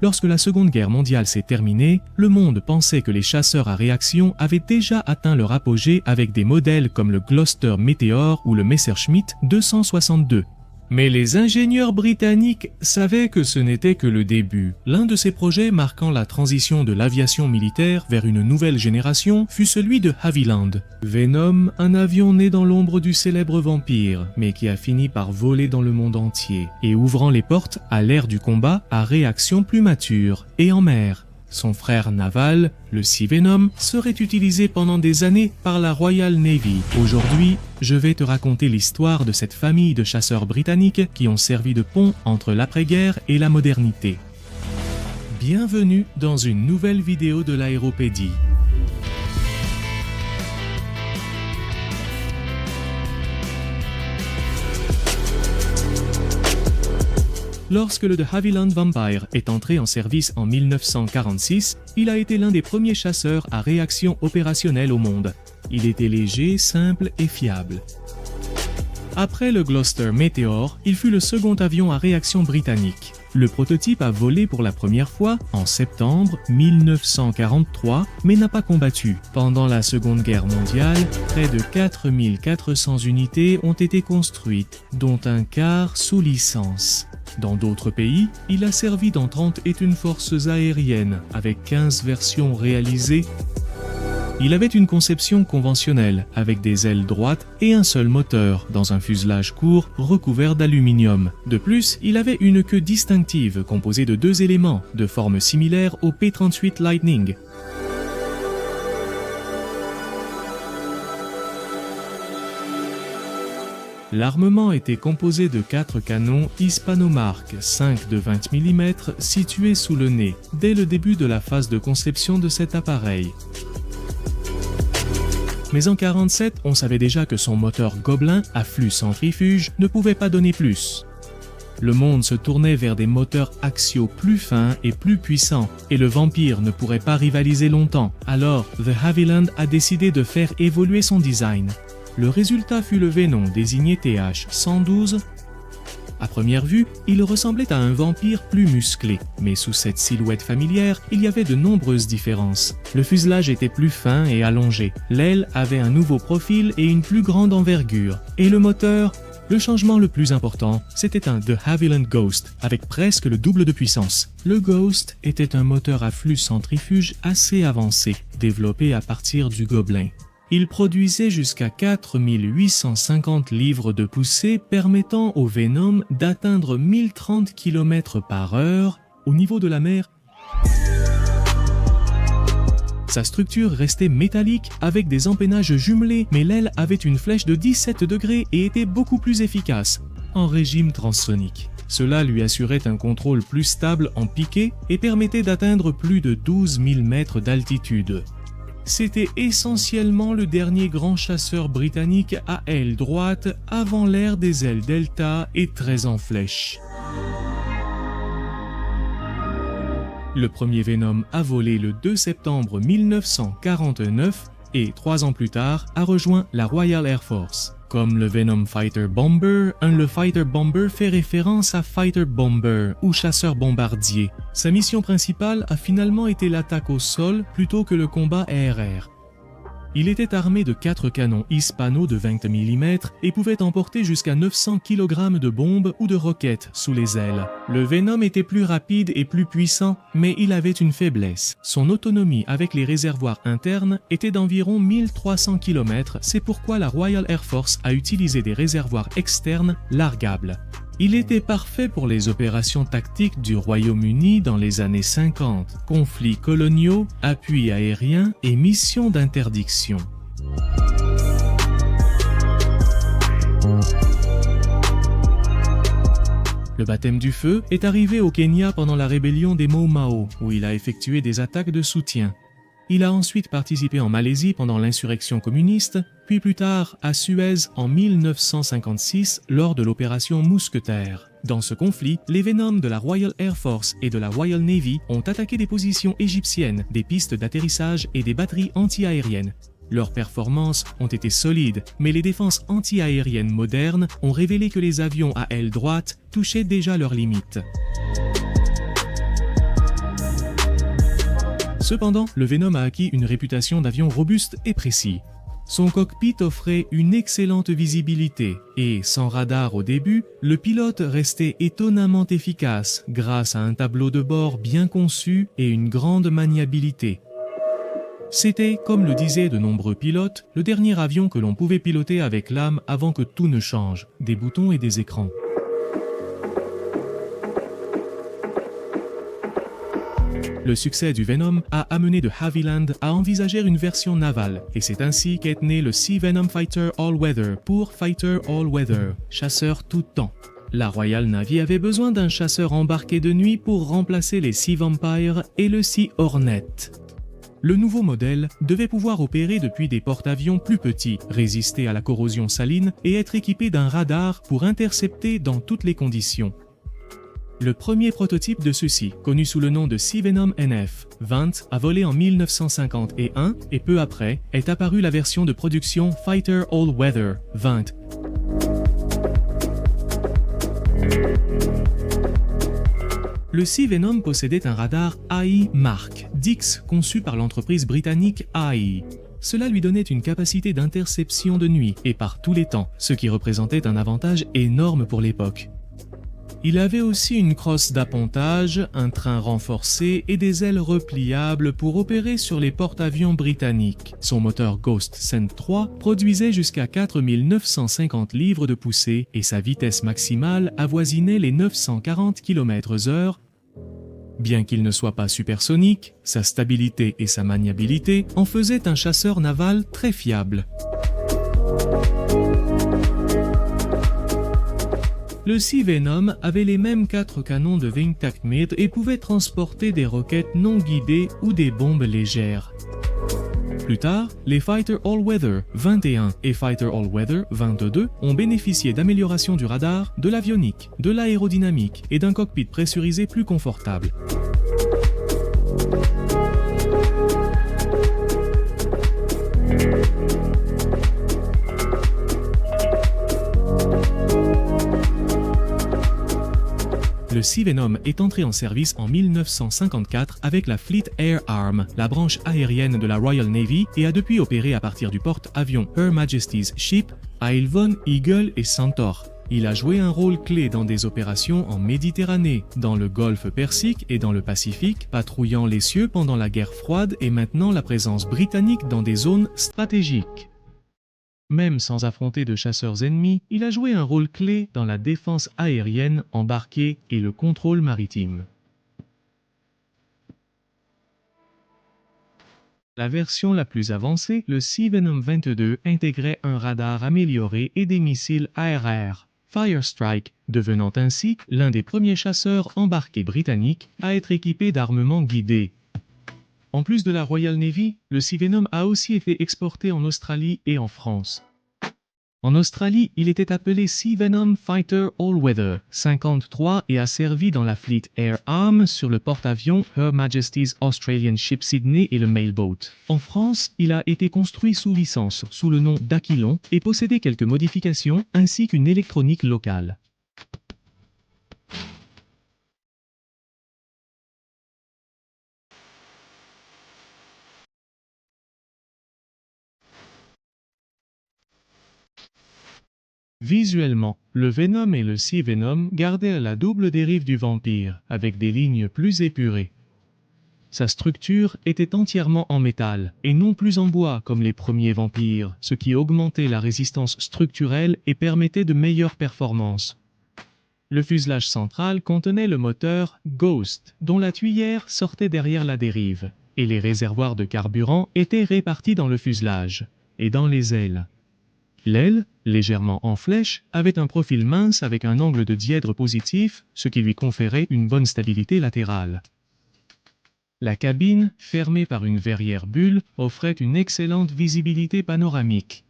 Lorsque la Seconde Guerre mondiale s'est terminée, le monde pensait que les chasseurs à réaction avaient déjà atteint leur apogée avec des modèles comme le Gloster Meteor ou le Messerschmitt 262. Mais les ingénieurs britanniques savaient que ce n'était que le début. L'un de ces projets marquant la transition de l'aviation militaire vers une nouvelle génération fut celui de Havilland. Venom, un avion né dans l'ombre du célèbre vampire, mais qui a fini par voler dans le monde entier, et ouvrant les portes à l'ère du combat à réaction plus mature, et en mer. Son frère naval, le Sea Venom, serait utilisé pendant des années par la Royal Navy. Aujourd'hui, je vais te raconter l'histoire de cette famille de chasseurs britanniques qui ont servi de pont entre l'après-guerre et la modernité. Bienvenue dans une nouvelle vidéo de l'Aéropédie. Lorsque le de Havilland Vampire est entré en service en 1946, il a été l'un des premiers chasseurs à réaction opérationnelle au monde. Il était léger, simple et fiable. Après le Gloster Meteor, il fut le second avion à réaction britannique. Le prototype a volé pour la première fois en septembre 1943, mais n'a pas combattu. Pendant la Seconde Guerre mondiale, près de 4400 unités ont été construites, dont un quart sous licence. Dans d'autres pays, il a servi dans 31 forces aériennes, avec 15 versions réalisées. Il avait une conception conventionnelle, avec des ailes droites et un seul moteur, dans un fuselage court recouvert d'aluminium. De plus, il avait une queue distinctive, composée de 2 éléments, de forme similaire au P-38 Lightning. L'armement était composé de 4 canons Hispano-Mark 5 de 20 mm situés sous le nez, dès le début de la phase de conception de cet appareil. Mais en 1947, on savait déjà que son moteur Goblin à flux centrifuge ne pouvait pas donner plus. Le monde se tournait vers des moteurs axiaux plus fins et plus puissants, et le Vampire ne pourrait pas rivaliser longtemps. Alors, The Havilland a décidé de faire évoluer son design. Le résultat fut le Venom désigné TH-112. À première vue, il ressemblait à un vampire plus musclé, mais sous cette silhouette familière, il y avait de nombreuses différences. Le fuselage était plus fin et allongé, l'aile avait un nouveau profil et une plus grande envergure, et le moteur, le changement le plus important, c'était un de Havilland Ghost, avec presque le double de puissance. Le Ghost était un moteur à flux centrifuge assez avancé, développé à partir du Gobelin. Il produisait jusqu'à 4850 livres de poussée, permettant au Venom d'atteindre 1030 km/h au niveau de la mer. Sa structure restait métallique avec des empennages jumelés, mais l'aile avait une flèche de 17 degrés et était beaucoup plus efficace, en régime transsonique. Cela lui assurait un contrôle plus stable en piqué et permettait d'atteindre plus de 12 000 mètres d'altitude. C'était essentiellement le dernier grand chasseur britannique à aile droite avant l'ère des ailes delta et très en flèche. Le premier Venom a volé le 2 septembre 1949 et 3 ans plus tard a rejoint la Royal Air Force. Comme le Venom Fighter Bomber, le Fighter Bomber fait référence à Fighter Bomber ou chasseur bombardier. Sa mission principale a finalement été l'attaque au sol plutôt que le combat aérien. Il était armé de 4 canons Hispano de 20 mm et pouvait emporter jusqu'à 900 kg de bombes ou de roquettes sous les ailes. Le Venom était plus rapide et plus puissant, mais il avait une faiblesse. Son autonomie avec les réservoirs internes était d'environ 1300 km, c'est pourquoi la Royal Air Force a utilisé des réservoirs externes largables. Il était parfait pour les opérations tactiques du Royaume-Uni dans les années 50, conflits coloniaux, appuis aériens et missions d'interdiction. Le baptême du feu est arrivé au Kenya pendant la rébellion des Mau Mau, où il a effectué des attaques de soutien. Il a ensuite participé en Malaisie pendant l'insurrection communiste, puis plus tard à Suez en 1956 lors de l'opération Mousquetaire. Dans ce conflit, les Venoms de la Royal Air Force et de la Royal Navy ont attaqué des positions égyptiennes, des pistes d'atterrissage et des batteries anti-aériennes. Leurs performances ont été solides, mais les défenses anti-aériennes modernes ont révélé que les avions à aile droite touchaient déjà leurs limites. Cependant, le Venom a acquis une réputation d'avion robuste et précis. Son cockpit offrait une excellente visibilité et, sans radar au début, le pilote restait étonnamment efficace grâce à un tableau de bord bien conçu et une grande maniabilité. C'était, comme le disaient de nombreux pilotes, le dernier avion que l'on pouvait piloter avec l'âme avant que tout ne change, des boutons et des écrans. Le succès du Venom a amené de Havilland à envisager une version navale, et c'est ainsi qu'est né le Sea Venom Fighter All-Weather pour Fighter All-Weather, chasseur tout temps. La Royal Navy avait besoin d'un chasseur embarqué de nuit pour remplacer les Sea Vampire et le Sea Hornet. Le nouveau modèle devait pouvoir opérer depuis des porte-avions plus petits, résister à la corrosion saline et être équipé d'un radar pour intercepter dans toutes les conditions. Le premier prototype de ceux-ci, connu sous le nom de Sea Venom NF-20, a volé en 1951 et peu après est apparue la version de production Fighter All-Weather 20. Le Sea Venom possédait un radar AI Mark X conçu par l'entreprise britannique AI. Cela lui donnait une capacité d'interception de nuit et par tous les temps, ce qui représentait un avantage énorme pour l'époque. Il avait aussi une crosse d'appontage, un train renforcé et des ailes repliables pour opérer sur les porte-avions britanniques. Son moteur Ghost Cent 3 produisait jusqu'à 4950 livres de poussée et sa vitesse maximale avoisinait les 940 km/h. Bien qu'il ne soit pas supersonique, sa stabilité et sa maniabilité en faisaient un chasseur naval très fiable. Le Sea Venom avait les mêmes 4 canons de Wingtacmid et pouvait transporter des roquettes non guidées ou des bombes légères. Plus tard, les Fighter All-Weather 21 et Fighter All-Weather 22 ont bénéficié d'améliorations du radar, de l'avionique, de l'aérodynamique et d'un cockpit pressurisé plus confortable. Le Sea Venom est entré en service en 1954 avec la Fleet Air Arm, la branche aérienne de la Royal Navy, et a depuis opéré à partir du porte-avions Her Majesty's Ship à Elvon, Eagle et Centaur. Il a joué un rôle clé dans des opérations en Méditerranée, dans le Golfe Persique et dans le Pacifique, patrouillant les cieux pendant la guerre froide et maintenant la présence britannique dans des zones stratégiques. Même sans affronter de chasseurs ennemis, il a joué un rôle clé dans la défense aérienne embarquée et le contrôle maritime. La version la plus avancée, le Sea Venom 22, intégrait un radar amélioré et des missiles ARR, Fire Strike, devenant ainsi l'un des premiers chasseurs embarqués britanniques à être équipé d'armements guidés. En plus de la Royal Navy, le Sea Venom a aussi été exporté en Australie et en France. En Australie, il était appelé Sea Venom Fighter All-Weather 53 et a servi dans la Fleet Air Arm sur le porte-avions Her Majesty's Australian Ship Sydney et le Mailboat. En France, il a été construit sous licence, sous le nom d'Aquilon, et possédait quelques modifications ainsi qu'une électronique locale. Visuellement, le Venom et le Sea Venom gardèrent la double dérive du vampire, avec des lignes plus épurées. Sa structure était entièrement en métal, et non plus en bois comme les premiers vampires, ce qui augmentait la résistance structurelle et permettait de meilleures performances. Le fuselage central contenait le moteur Ghost, dont la tuyère sortait derrière la dérive, et les réservoirs de carburant étaient répartis dans le fuselage et dans les ailes. L'aile, légèrement en flèche, avait un profil mince avec un angle de dièdre positif, ce qui lui conférait une bonne stabilité latérale. La cabine, fermée par une verrière bulle, offrait une excellente visibilité panoramique.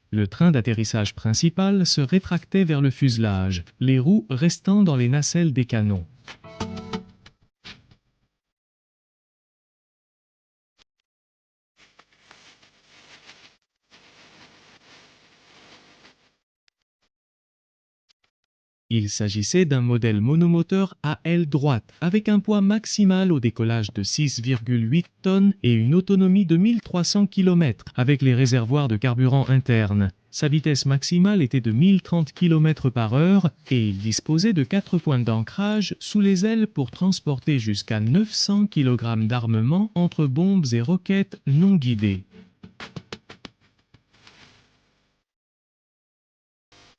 Le train d'atterrissage principal se rétractait vers le fuselage, les roues restant dans les nacelles des canons. Il s'agissait d'un modèle monomoteur à aile droite, avec un poids maximal au décollage de 6,8 tonnes et une autonomie de 1300 km avec les réservoirs de carburant internes. Sa vitesse maximale était de 1030 km/h et il disposait de 4 points d'ancrage sous les ailes pour transporter jusqu'à 900 kg d'armement entre bombes et roquettes non guidées.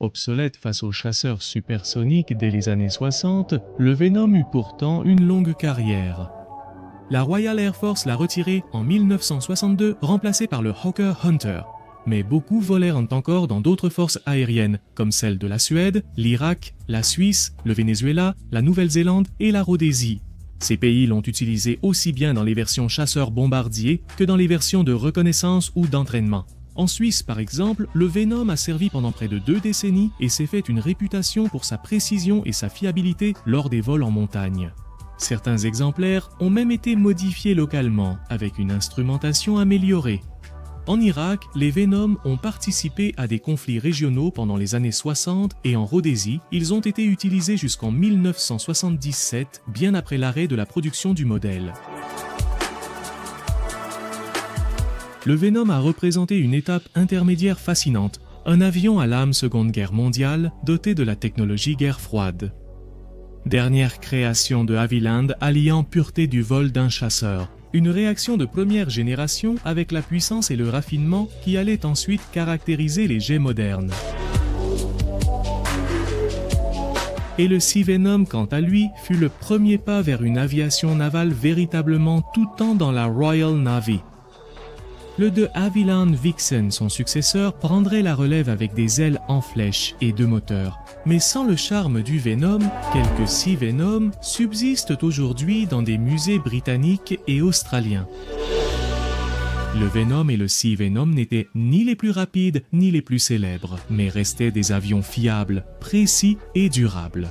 Obsolète face aux chasseurs supersoniques dès les années 60, le Venom eut pourtant une longue carrière. La Royal Air Force l'a retiré en 1962, remplacé par le Hawker Hunter. Mais beaucoup volèrent encore dans d'autres forces aériennes, comme celles de la Suède, l'Irak, la Suisse, le Venezuela, la Nouvelle-Zélande et la Rhodésie. Ces pays l'ont utilisé aussi bien dans les versions chasseurs-bombardiers que dans les versions de reconnaissance ou d'entraînement. En Suisse, par exemple, le Venom a servi pendant près de 2 décennies et s'est fait une réputation pour sa précision et sa fiabilité lors des vols en montagne. Certains exemplaires ont même été modifiés localement, avec une instrumentation améliorée. En Irak, les Venom ont participé à des conflits régionaux pendant les années 60 et en Rhodésie, ils ont été utilisés jusqu'en 1977, bien après l'arrêt de la production du modèle. Le Venom a représenté une étape intermédiaire fascinante, un avion à l'âme Seconde Guerre mondiale doté de la technologie guerre froide. Dernière création de Havilland alliant pureté du vol d'un chasseur, une réaction de première génération avec la puissance et le raffinement qui allait ensuite caractériser les jets modernes. Et le Sea Venom, quant à lui, fut le premier pas vers une aviation navale véritablement tout temps dans la Royal Navy. Le de Havilland Vixen, son successeur, prendrait la relève avec des ailes en flèche et 2 moteurs. Mais sans le charme du Venom, quelques Sea Venom subsistent aujourd'hui dans des musées britanniques et australiens. Le Venom et le Sea Venom n'étaient ni les plus rapides ni les plus célèbres, mais restaient des avions fiables, précis et durables.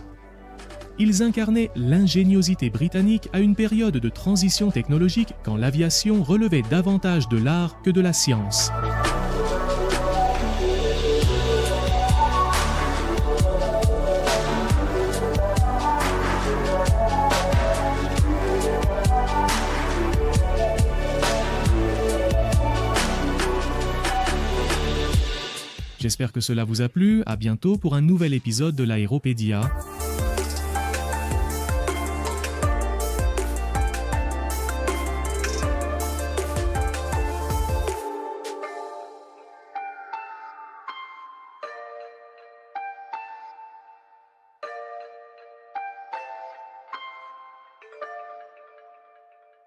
Ils incarnaient l'ingéniosité britannique à une période de transition technologique quand l'aviation relevait davantage de l'art que de la science. J'espère que cela vous a plu. À bientôt pour un nouvel épisode de l'Aéropédia.